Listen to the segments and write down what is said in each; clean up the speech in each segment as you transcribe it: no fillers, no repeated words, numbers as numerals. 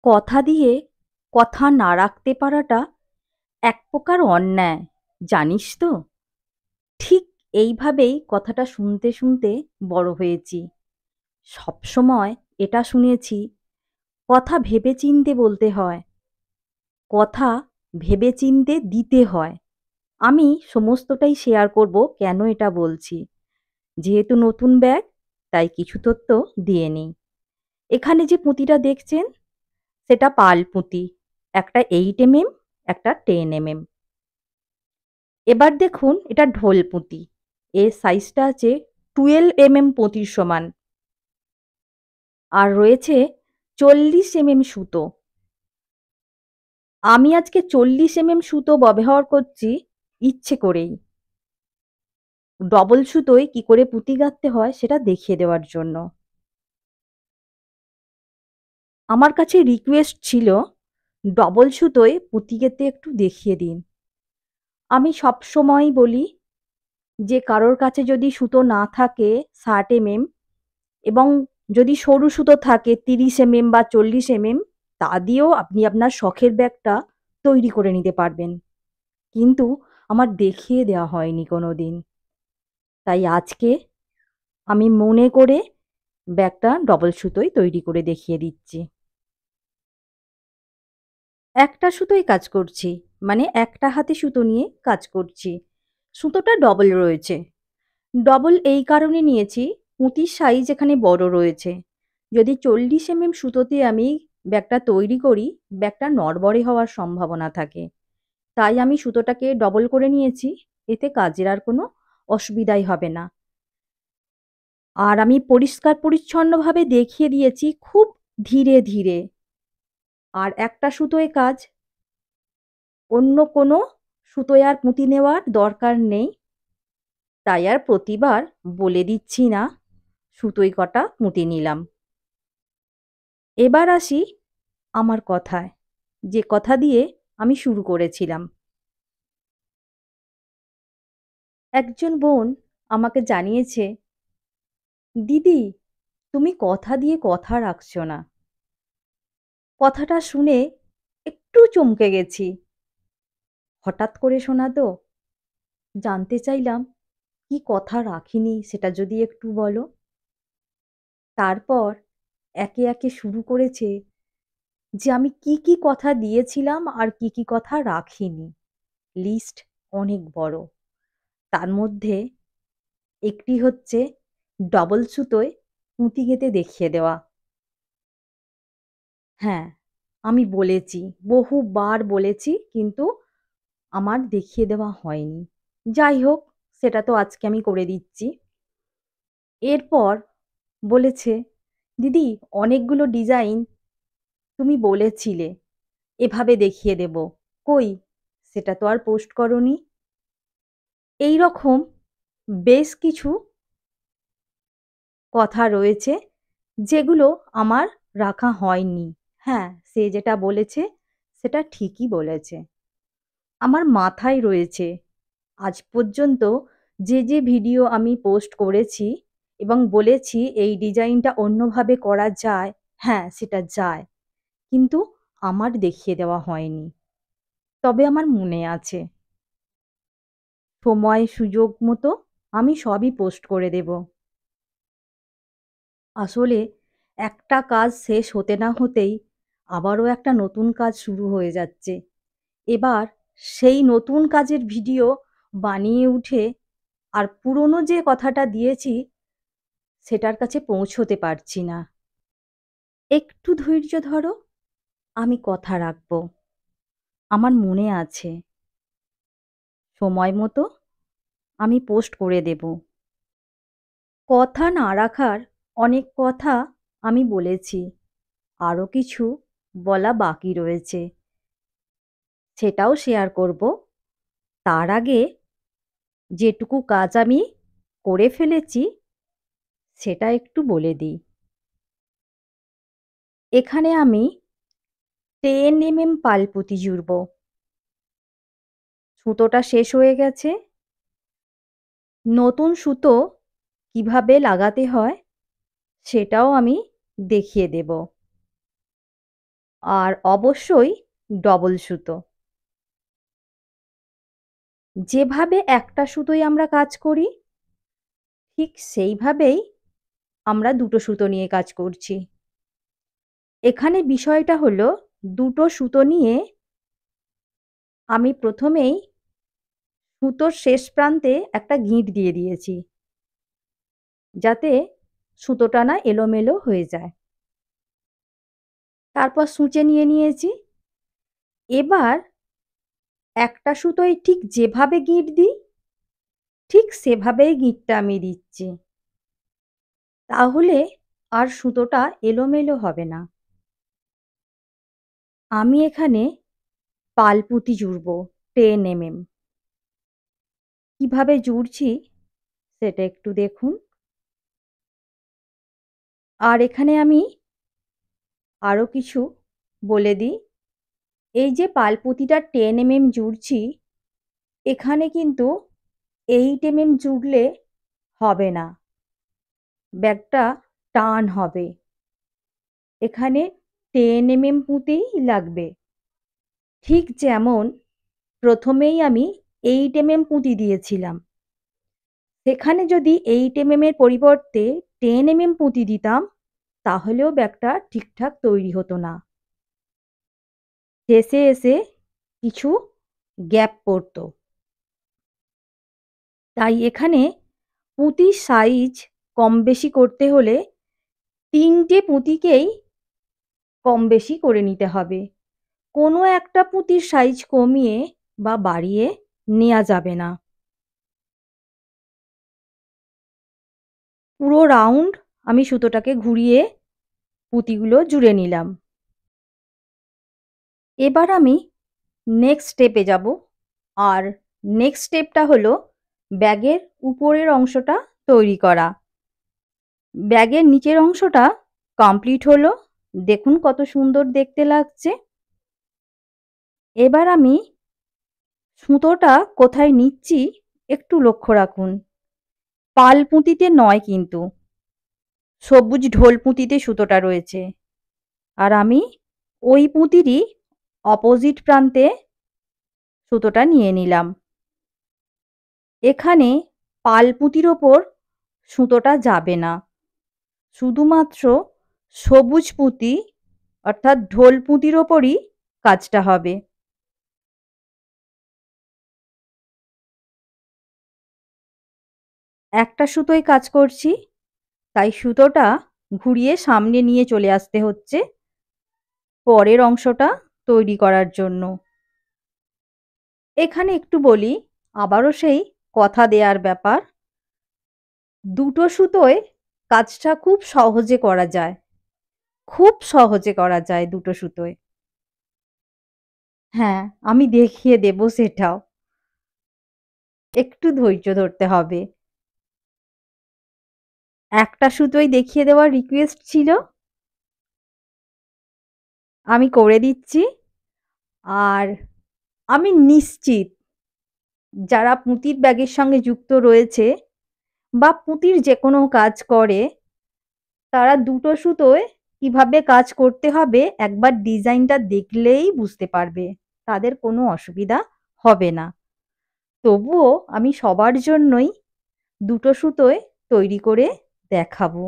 কথা দিয়ে কথা না রাখতে পারাটা এক প্রকার অন্যায়, জানিস তো? ঠিক এইভাবেই কথাটা শুনতে, শুনতে বড় হয়েছি। সবসময় এটা শুনেছি, কথা ভেবেচিন্তে বলতে হয়, কথা ভেবেচিন্তে দিতে হয়। আমি সমস্তটাই শেয়ার করব কেন এটা বলছি। যেহেতু নতুন ব্যাগ, তাই কিছু তথ্য দিয়ে নিই। এখানে যে পুঁতিটা দেখছেন, সেটা পাল পুঁতি। একটা 8 mm, একটা 10 mm। এবার দেখুন এটা ঢোল পুঁতি। এর সাইজটা আছে 12 mm পুঁতির সমান। আর রয়েছে 40 mm সুতো। আমি আজকে 40 mm সুতো ব্যবহার করছি ইচ্ছে করেই। ডবল সুতোয় কি করে পুঁতি গাঁথতে হয় সেটা দেখিয়ে দেওয়ার জন্য। আমার কাছে রিকোয়েস্ট ছিল ডবল সুতোয় পুঁতি গেঁথে একটু দেখিয়ে দিন। আমি সবসময়ই বলি যে কারোর কাছে যদি সুতো না থাকে 60 mm এবং যদি সরু সুতো থাকে 30 mm বা 40 mm, তা দিয়েও আপনি আপনার শখের ব্যাগটা তৈরি করে নিতে পারবেন। কিন্তু আমার দেখিয়ে দেওয়া হয়নি কোনোদিন। তাই আজকে আমি মনে করে ব্যাগটা ডবল সুতোয় তৈরি করে দেখিয়ে দিচ্ছি। একটা সুতোয় কাজ করছি, মানে একটা হাতে সুতো নিয়ে কাজ করছি। সুতোটা ডবল রয়েছে। ডবল এই কারণে নিয়েছি, পুঁতির সাইজ এখানে বড় রয়েছে। যদি 40 mm সুতোতে আমি ব্যাগটা তৈরি করি, ব্যাগটা নড়বড়ে হওয়ার সম্ভাবনা থাকে। তাই আমি সুতোটাকে ডবল করে নিয়েছি, এতে কাজের আর কোনো অসুবিধাই হবে না। আর আমি পরিষ্কার পরিচ্ছন্নভাবে দেখিয়ে দিয়েছি খুব ধীরে ধীরে। আর একটা সুতোয় কাজ, অন্য কোনো সুতোয় আর পুঁতি নেওয়ার দরকার নেই। তাই আর প্রতিবার বলে দিচ্ছি না সুতোয় কটা পুঁতি নিলাম। এবার আসি আমার কথায়, যে কথা দিয়ে আমি শুরু করেছিলাম। একজন বোন আমাকে জানিয়েছে, দিদি, তুমি কথা দিয়ে কথা রাখছো না। কথাটা শুনে একটু চমকে গেছি। হঠাৎ করে শোনা তো। জানতে চাইলাম, কি কথা রাখিনি সেটা যদি একটু বলো। তারপর একে একে শুরু করেছে যে আমি কি কি কথা দিয়েছিলাম আর কি কি কথা রাখিনি। লিস্ট অনেক বড়। তার মধ্যে একটি হচ্ছে ডবল সুতোয় পুঁতি গেঁথে দেখিয়ে দেওয়া। হ্যাঁ, আমি বলেছি, বহুবার বলেছি, কিন্তু আমার দেখিয়ে দেওয়া হয়নি। যাই হোক, সেটা তো আজকে আমি করে দিচ্ছি। এরপর বলেছে, দিদি, অনেকগুলো ডিজাইন তুমি বলেছিলে এভাবে দেখিয়ে দেব, কই সেটা তো আর পোস্ট করোনি। এই রকম বেশ কিছু কথা রয়েছে যেগুলো আমার রাখা হয়নি। হ্যাঁ, সে যেটা বলেছে সেটা ঠিকই বলেছে। আমার মাথায় রয়েছে আজ পর্যন্ত যে যে ভিডিও আমি পোস্ট করেছি এবং বলেছি এই ডিজাইনটা অন্যভাবে করা যায়, হ্যাঁ সেটা যায়, কিন্তু আমার দেখিয়ে দেওয়া হয়নি। তবে আমার মনে আছে, সময় সুযোগ মতো আমি সবই পোস্ট করে দেব। আসলে একটা কাজ শেষ হতে না হতেই আবারও একটা নতুন কাজ শুরু হয়ে যাচ্ছে। এবার সেই নতুন কাজের ভিডিও বানিয়ে উঠে আর পুরনো যে কথাটা দিয়েছি সেটার কাছে পৌঁছতে পারছি না। একটু ধৈর্য ধরো, আমি কথা রাখবো। আমার মনে আছে, সময় মতো আমি পোস্ট করে দেব। কথা না রাখার অনেক কথা আমি বলেছি, আরও কিছু বলা বাকি রয়েছে, সেটাও শেয়ার করব। তার আগে যেটুকু কাজ আমি করে ফেলেছি সেটা একটু বলে দিই। এখানে আমি 10 mm পালপুঁতি জুড়ব। সুতোটা শেষ হয়ে গেছে। নতুন সুতো কিভাবে লাগাতে হয় সেটাও আমি দেখিয়ে দেব। আর অবশ্যই ডবল সুতো। যেভাবে একটা সুতোয় আমরা কাজ করি ঠিক সেইভাবেই আমরা দুটো সুতো নিয়ে কাজ করছি। এখানে বিষয়টা হলো দুটো সুতো নিয়ে আমি প্রথমেই সুতোর শেষ প্রান্তে একটা গিঁট দিয়ে দিয়েছি, যাতে সুতোটা না এলোমেলো হয়ে যায়। তারপর সূঁচে নিয়ে নিয়েছি। এবার একটা সুতোয় ঠিক যেভাবে গিঁট দিই ঠিক সেভাবেই গিঁটটা আমি দিচ্ছি। তাহলে আর সুতোটা এলোমেলো হবে না। আমি এখানে পালপুঁতি জুড়ব 10 mm। কিভাবে জুড়ছি সেটা একটু দেখুন। আর এখানে আমি আরো কিছু বলে দিই। এই যে পালপুঁতিটা 10 mm জুড়ছি, এখানে কিন্তু 8 mm জুড়লে হবে না, ব্যাগটা টান হবে। এখানে 10 mm পুঁতিই লাগবে। ঠিক যেমন প্রথমেই আমি 8 mm পুঁতি দিয়েছিলাম, সেখানে যদি 8 mm এর পরিবর্তে 10 mm পুঁতি দিতাম তাহলেও ব্যাগটা ঠিকঠাক তৈরি হতো না। শেষে এসে কিছু গ্যাপ পড়তো। তাই এখানে পুঁতির সাইজ কম বেশি করতে হলে 3টে পুঁতিকেই কম বেশি করে নিতে হবে। কোনো একটা পুঁতির সাইজ কমিয়ে বা বাড়িয়ে নেওয়া যাবে না। পুরো রাউন্ড আমি সুতোটাকে ঘুরিয়ে পুঁতিগুলো জুড়ে নিলাম। এবার আমি নেক্সট স্টেপে যাব। আর নেক্সট স্টেপটা হলো ব্যাগের উপরের অংশটা তৈরি করা। ব্যাগের নিচের অংশটা কমপ্লিট হলো। দেখুন কত সুন্দর দেখতে লাগছে। এবার আমি সুতোটা কোথায় নিচ্ছি একটু লক্ষ্য রাখুন। পাল পুঁতিতে নয় কিন্তু, সবুজ ঢোল পুঁতিতে সুতোটা রয়েছে। আর আমি ওই পুঁতিরই অপোজিট প্রান্তে সুতোটা নিয়ে নিলাম। এখানে পাল পুঁতির ওপর সুতোটা যাবে না, শুধুমাত্র সবুজ পুঁতি অর্থাৎ ঢোল পুঁতির ওপরই কাজটা হবে। একটা সুতোয় কাজ করছি, তাই সুতোটা ঘুরিয়ে সামনে নিয়ে চলে আসতে হচ্ছে পরের অংশটা তৈরি করার জন্য। এখানে একটু বলি, আবারও সেই কথা দেওয়ার ব্যাপার। দুটো সুতোয় কাজটা খুব সহজে করা যায়, খুব সহজে করা যায় দুটো সুতোয়। হ্যাঁ, আমি দেখিয়ে দেব সেটাও। একটু ধৈর্য ধরতে হবে। একটা সুতোয় দেখিয়ে দেওয়ার রিকোয়েস্ট ছিল, আমি করে দিচ্ছি। আর আমি নিশ্চিত যারা পুঁতির ব্যাগের সঙ্গে যুক্ত রয়েছে বা পুঁতির যে কোনো কাজ করে, তারা দুটো সুতোয় কিভাবে কাজ করতে হবে একবার ডিজাইনটা দেখলেই বুঝতে পারবে। তাদের কোনো অসুবিধা হবে না। তবুও আমি সবার জন্যই দুটো সুতোয় তৈরি করে দেখাবো।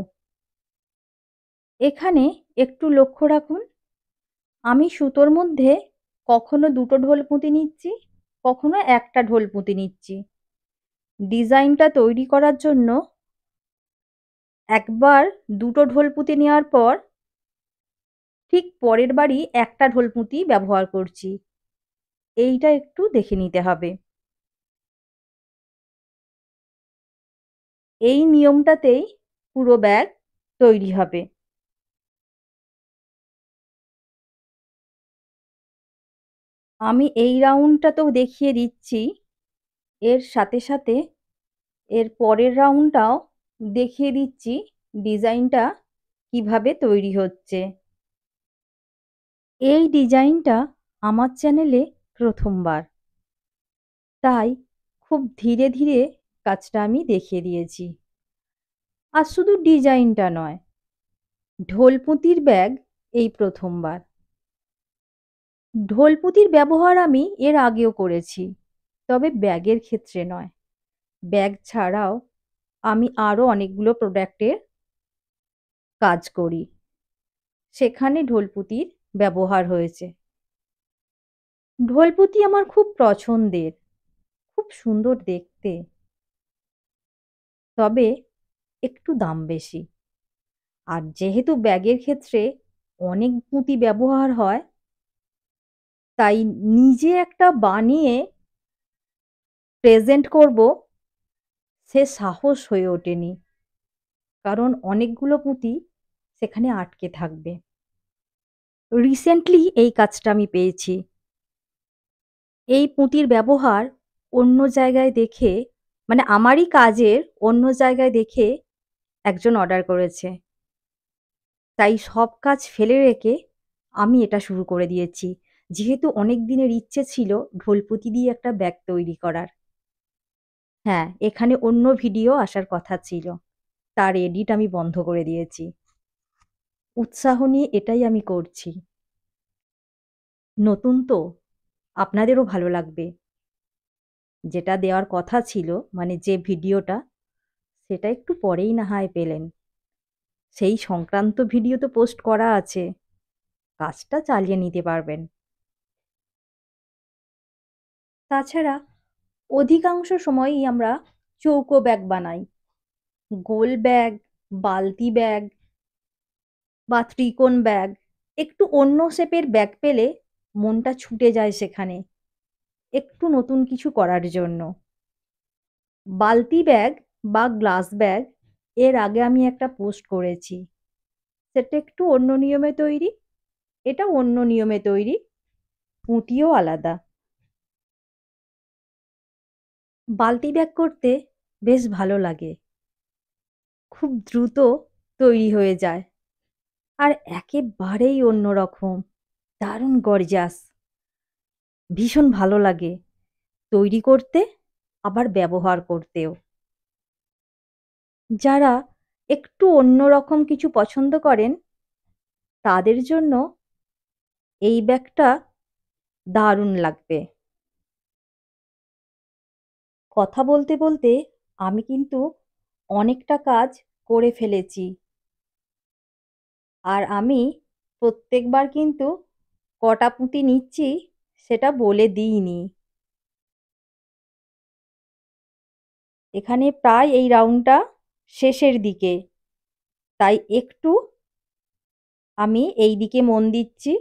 এখানে একটু লক্ষ্য রাখুন, আমি সুতোর মধ্যে কখনো দুটো ঢোল পুঁতি নিচ্ছি, কখনো একটা ঢোল পুঁতি নিচ্ছি। ডিজাইনটা তৈরি করার জন্য একবার দুটো ঢোল পুঁতি নেওয়ার পর ঠিক পরের বারই একটা ঢোল পুঁতি ব্যবহার করছি। এইটা একটু দেখে নিতে হবে। এই নিয়মটাতেই পুরো ব্যাগ তৈরি হবে। আমি এই রাউন্ডটাতেও দেখিয়ে দিচ্ছি, এর সাথে সাথে এর পরের রাউন্ডটাও দেখিয়ে দিচ্ছি ডিজাইনটা কিভাবে তৈরি হচ্ছে। এই ডিজাইনটা আমার চ্যানেলে প্রথমবার, তাই খুব ধীরে ধীরে কাজটা আমি দেখিয়ে দিয়েছি। আর শুধু ডিজাইনটা নয়, ঢোল পুঁতির ব্যাগ এই প্রথমবার। ঢোলপুঁতির ব্যবহার আমি এর আগেও করেছি, তবে ব্যাগের ক্ষেত্রে নয়। ব্যাগ ছাড়াও আমি আরও অনেকগুলো প্রোডাক্টের কাজ করি, সেখানে ঢোলপুঁতির ব্যবহার হয়েছে। ঢোলপুঁতি আমার খুব পছন্দের, খুব সুন্দর দেখতে, তবে একটু দাম বেশি। আর যেহেতু ব্যাগের ক্ষেত্রে অনেক পুঁতি ব্যবহার হয়, তাই নিজে একটা বানিয়ে প্রেজেন্ট করব সে সাহস হয়ে ওঠেনি, কারণ অনেকগুলো পুঁতি সেখানে আটকে থাকবে। রিসেন্টলি এই কাজটা আমি পেয়েছি। এই পুঁতির ব্যবহার অন্য জায়গায় দেখে, মানে আমারই কাজের অন্য জায়গায় দেখে একজন অর্ডার করেছে, তাই সব কাজ ফেলে রেখে আমি এটা শুরু করে দিয়েছি, যেহেতু অনেক দিনের ইচ্ছে ছিল ঢোলপুঁতি দিয়ে একটা ব্যাগ তৈরি করার। হ্যাঁ, এখানে অন্য ভিডিও আসার কথা ছিল, তার এডিট আমি বন্ধ করে দিয়েছি। উৎসাহ নিয়ে এটাই আমি করছি। নতুন তো, আপনাদেরও ভালো লাগবে। যেটা দেওয়ার কথা ছিল, মানে যে ভিডিওটা, সেটা একটু পরেই না হয় পেলেন। সেই সংক্রান্ত ভিডিও তো পোস্ট করা আছে, কাজটা চালিয়ে নিতে পারবেন। তাছাড়া অধিকাংশ সময়ই আমরা চৌকো ব্যাগ বানাই। গোল ব্যাগ, বালতি ব্যাগ বা ত্রিকোণ ব্যাগ, একটু অন্য শেপের ব্যাগ পেলে মনটা ছুটে যায় সেখানে, একটু নতুন কিছু করার জন্য। বালতি ব্যাগ বা গ্লাস ব্যাগ এর আগে আমি একটা পোস্ট করেছি, সেটা একটু অন্য নিয়মে তৈরি, এটা অন্য নিয়মে তৈরি, পুঁতিও আলাদা। বালতি ব্যাগ করতে বেশ ভালো লাগে, খুব দ্রুত তৈরি হয়ে যায়, আর একেবারেই অন্যরকম, দারুণ গর্জাস, ভীষণ ভালো লাগে তৈরি করতে, আবার ব্যবহার করতেও। যারা একটু অন্যরকম কিছু পছন্দ করেন, তাদের জন্য এই ব্যাগটা দারুণ লাগবে। কথা বলতে বলতে আমি কিন্তু অনেকটা কাজ করে ফেলেছি, আর আমি প্রত্যেকবার কিন্তু কটা পুঁতি নিচ্ছি সেটা বলে দিইনি। এখানে প্রায় এই রাউন্ডটা শেষের দিকে, তাই একটু আমি এই দিকে মন দিচ্ছি,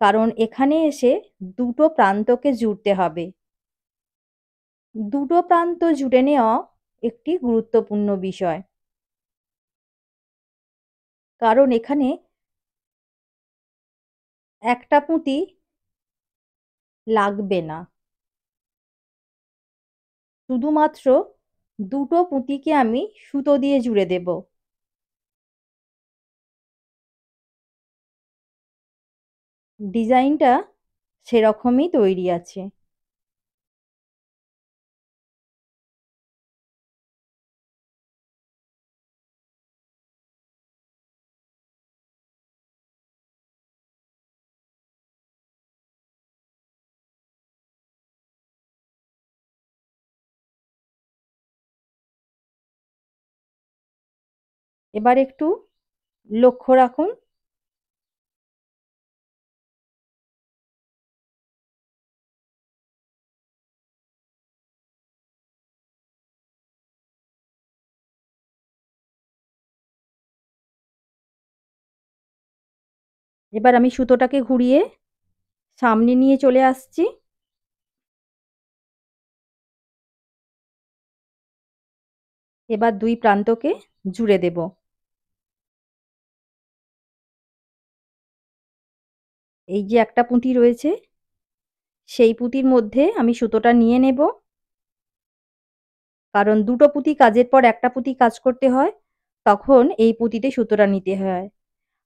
কারণ এখানে এসে দুটো প্রান্তকে জুড়তে হবে। দুটো প্রান্ত জুড়ে নেওয়া একটি গুরুত্বপূর্ণ বিষয়, কারণ এখানে একটা পুঁতি লাগবে না, শুধুমাত্র দুটো পুঁতিকে আমি সুতো দিয়ে জুড়ে দেব। ডিজাইনটা সেরকমই তৈরি আছে। এবার একটু লক্ষ্য রাখুন, এবার আমি সুতোটাকে ঘুরিয়ে সামনে নিয়ে চলে আসছি। এবার দুই প্রান্তকে জুড়ে দেব। এই যে একটা পুঁতি রয়েছে, সেই পুঁতির মধ্যে আমি সুতোটা নিয়ে নেব, কারণ দুটো পুঁতি কাজের পর একটা পুঁতি কাজ করতে হয়, তখন এই পুঁতিতে সুতোটা নিতে হয়।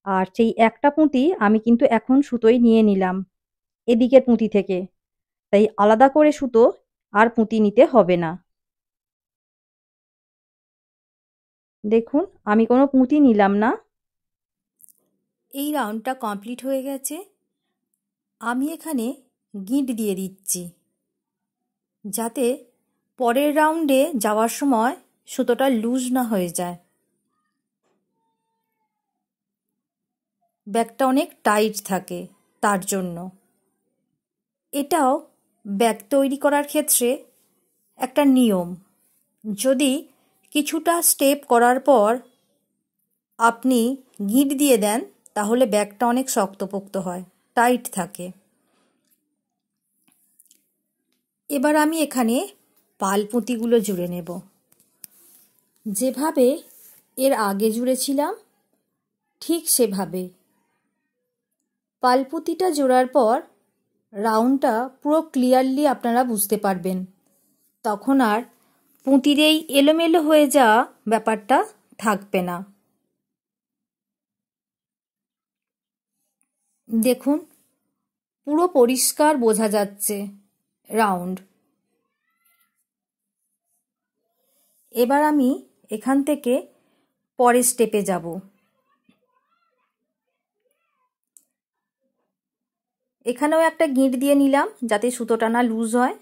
আর সেই একটা পুঁতি আমি কিন্তু এখন সুতোই নিয়ে নিলাম এদিকের পুঁতি থেকে, তাই আলাদা করে সুতো আর পুঁতি নিতে হবে না। দেখুন, আমি কোনো পুঁতি নিলাম না। এই রাউন্ডটা কমপ্লিট হয়ে গেছে। আমি এখানে গিঁট দিয়ে দিচ্ছি যাতে পরের রাউন্ডে যাওয়ার সময় সুতোটা লুজ না হয়ে যায়। ব্যাগটা অনেক টাইট থাকে তার জন্য। এটাও ব্যাগ তৈরি করার ক্ষেত্রে একটা নিয়ম। যদি কিছুটা স্টেপ করার পর আপনি গিঁট দিয়ে দেন তাহলে ব্যাগটা অনেক শক্তপোক্ত হয়, টাইট থাকে। এবার আমি এখানে পালপুঁতিগুলো জুড়ে নেব। যেভাবে এর আগে জুড়েছিলাম ঠিক সেভাবে। পালপুঁতিটা জোড়ার পর রাউন্ডটা পুরো ক্লিয়ারলি আপনারা বুঝতে পারবেন। তখন আর পুঁতির এই এলোমেলো হয়ে যাওয়া ব্যাপারটা থাকবে না। দেখুন পুরো পরিষ্কার বোঝা যাচ্ছে রাউন্ড। এবার আমি এখান থেকে পরের স্টেপে যাব। এখানেও একটা গিঁট দিয়ে নিলাম যাতে সুতোটা না লুজ হয়।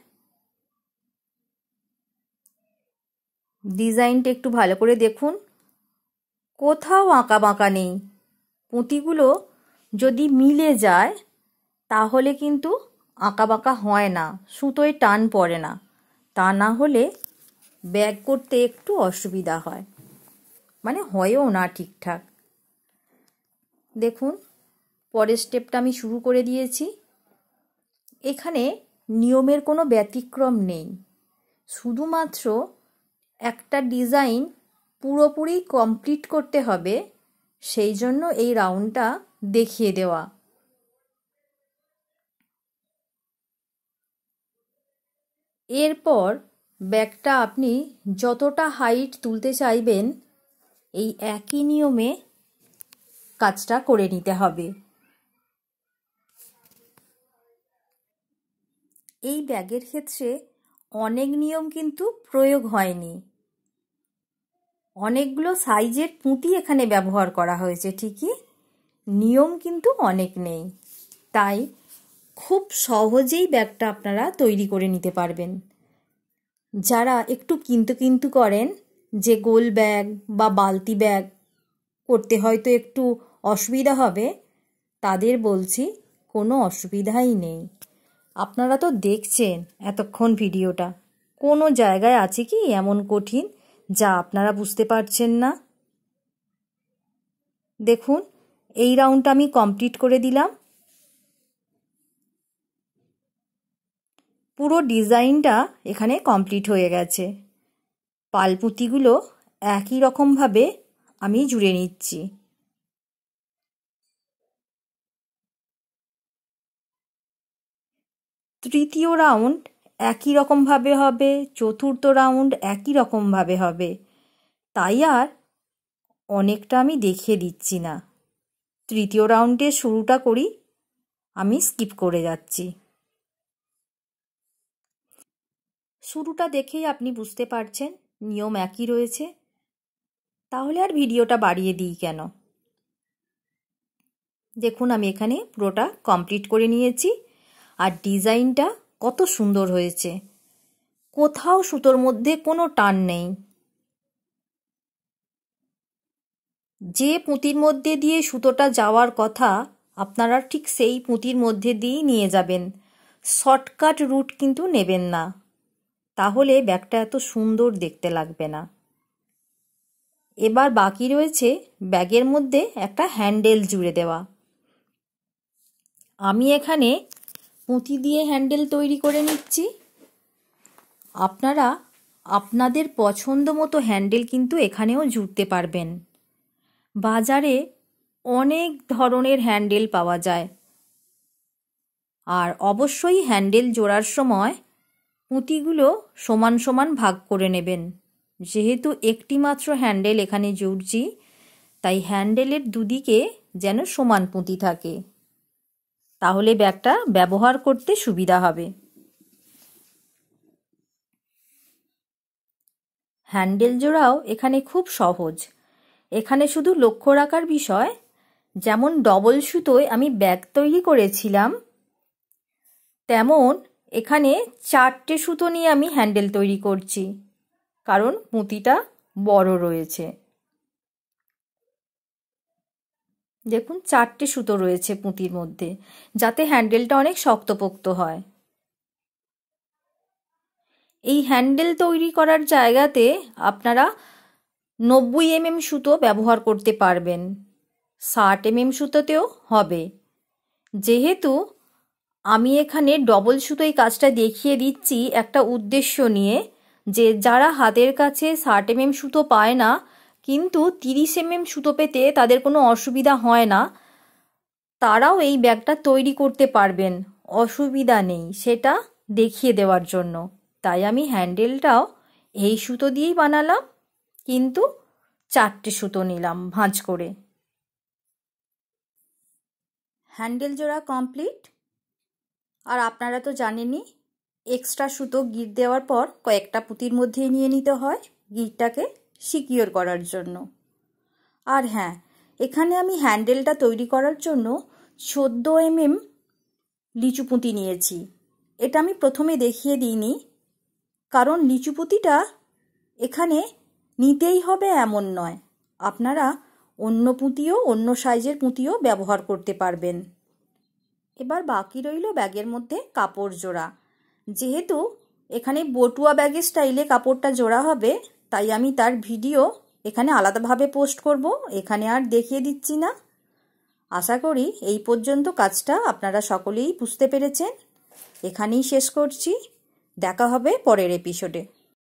ডিজাইনটা একটু ভালো করে দেখুন, কোথাও আঁকা বাঁকা নেই। পুঁতিগুলো যদি মিলে যায় তাহলে কিন্তু আঁকা বাঁকা হয় না, সুতোয় টান পড়ে না। তা না হলে ব্যাগ করতে একটু অসুবিধা হয়, মানে হয়ও না ঠিকঠাক। দেখুন পরের স্টেপটা আমি শুরু করে দিয়েছি। এখানে নিয়মের কোনো ব্যতিক্রম নেই, শুধুমাত্র একটা ডিজাইন পুরোপুরি কমপ্লিট করতে হবে, সেই জন্য এই রাউন্ডটা দেখিয়ে দেওয়া। এরপর ব্যাগটা আপনি যতটা হাইট তুলতে চাইবেন এই একই নিয়মে কাজটা করে নিতে হবে। এই ব্যাগের ক্ষেত্রে অনেক নিয়ম কিন্তু প্রয়োগ হয়নি। অনেকগুলো সাইজের পুঁতি এখানে ব্যবহার করা হয়েছে ঠিকই, নিয়ম কিন্তু অনেক নেই। তাই খুব সহজেই ব্যাগটা আপনারা তৈরি করে নিতে পারবেন। যারা একটু কিন্তু করেন যে গোল ব্যাগ বা বালতি ব্যাগ করতে হয়তো একটু অসুবিধা হবে, তাদের বলছি কোনো অসুবিধাই নেই। আপনারা তো দেখছেন এতক্ষণ ভিডিওটা, কোনো জায়গায় আছে কি এমন কঠিন যা আপনারা বুঝতে পারছেন না? দেখুন এই রাউন্ডটা আমি কমপ্লিট করে দিলাম। পুরো ডিজাইনটা এখানে কমপ্লিট হয়ে গেছে। পালপুঁতিগুলো একই রকমভাবে আমি জুড়ে নিচ্ছি। তৃতীয় রাউন্ড একই রকমভাবে হবে, চতুর্থ রাউন্ড একই রকমভাবে হবে। তাই আর অনেকটা আমি দেখিয়ে দিচ্ছি না। তৃতীয় রাউন্ডের শুরুটা করি, আমি স্কিপ করে যাচ্ছি। শুরুটা দেখেই আপনি বুঝতে পারছেন নিয়ম একই রয়েছে, তাহলে আর ভিডিওটা বাড়িয়ে দিই কেন। দেখুন আমি এখানে পুরোটা কমপ্লিট করে নিয়েছি, আর ডিজাইনটা কত সুন্দর হয়েছে। কোথাও সুতোর মধ্যে কোনো টান নেই। যে পুঁতির মধ্যে দিয়ে সুতোটা যাওয়ার কথা আপনারা ঠিক সেই পুঁতির মধ্যে দিয়েই নিয়ে যাবেন, শর্টকাট রুট কিন্তু নেবেন না, তাহলে ব্যাগটা এত সুন্দর দেখতে লাগবে না। এবার বাকি রয়েছে ব্যাগের মধ্যে একটা হ্যান্ডেল জুড়ে দেওয়া। আমি এখানে পুঁতি দিয়ে হ্যান্ডেল তৈরি করে নিচ্ছি। আপনারা আপনাদের পছন্দ মতো হ্যান্ডেল কিন্তু এখানেও জুড়তে পারবেন। বাজারে অনেক ধরনের হ্যান্ডেল পাওয়া যায়। আর অবশ্যই হ্যান্ডেল জোড়ার সময় পুঁতিগুলো সমান সমান ভাগ করে নেবেন। যেহেতু একটি মাত্র হ্যান্ডেল এখানে জুড়ছি, তাই হ্যান্ডেলের দুদিকে যেন সমান পুঁতি থাকে, তাহলে ব্যাগটা ব্যবহার করতে সুবিধা হবে। হ্যান্ডেল জোড়াও এখানে খুব সহজ। এখানে শুধু লক্ষ্য রাখার বিষয়, যেমন ডবল সুতোয় আমি ব্যাগ তৈরি করেছিলাম তেমন এখানে 4টে সুতো নিয়ে আমি হ্যান্ডেল তৈরি করছি, কারণ পুঁতিটা বড় রয়েছে। দেখুন 4টে সুতো রয়েছে পুঁতির মধ্যে, যাতে হ্যান্ডেলটা অনেক শক্তপোক্ত হয়। এই হ্যান্ডেল তৈরি করার জায়গাতে আপনারা 90 mm সুতো ব্যবহার করতে পারবেন, 60 mm সুতোতেও হবে। যেহেতু আমি এখানে ডবল সুতোই কাজটা দেখিয়ে দিচ্ছি একটা উদ্দেশ্য নিয়ে, যে যারা হাতের কাছে 60 mm সুতো পায় না, কিন্তু 30 mm সুতো পেতে তাদের কোনো অসুবিধা হয় না, তারাও এই ব্যাগটা তৈরি করতে পারবেন, অসুবিধা নেই, সেটা দেখিয়ে দেওয়ার জন্য। তাই আমি হ্যান্ডেলটাও এই সুতো দিয়েই বানালাম, কিন্তু 4টে সুতো নিলাম ভাঁজ করে। হ্যান্ডেল জোড়া কমপ্লিট। আর আপনারা তো জানেনই, এক্সট্রা সুতো গিট দেওয়ার পর কয়েকটা পুঁতির মধ্যেই নিয়ে নিতে হয় গিটটাকে সিকিওর করার জন্য। আর হ্যাঁ, এখানে আমি হ্যান্ডেলটা তৈরি করার জন্য 14 mm লিচু পুঁতি নিয়েছি। এটা আমি প্রথমে দেখিয়ে দিইনি, কারণ লিচু পুঁতিটা এখানে নিতেই হবে এমন নয়, আপনারা অন্য পুঁতিও, অন্য সাইজের পুঁতিও ব্যবহার করতে পারবেন। এবার বাকি রইল ব্যাগের মধ্যে কাপড় জোড়া। যেহেতু এখানে বটুয়া ব্যাগের স্টাইলে কাপড়টা জোড়া হবে, তাই আমি তার ভিডিও এখানে আলাদাভাবে পোস্ট করব, এখানে আর দেখিয়ে দিচ্ছি না। আশা করি এই পর্যন্ত কাজটা আপনারা সকলেই বুঝতে পেরেছেন। এখানেই শেষ করছি, দেখা হবে পরের এপিসোডে।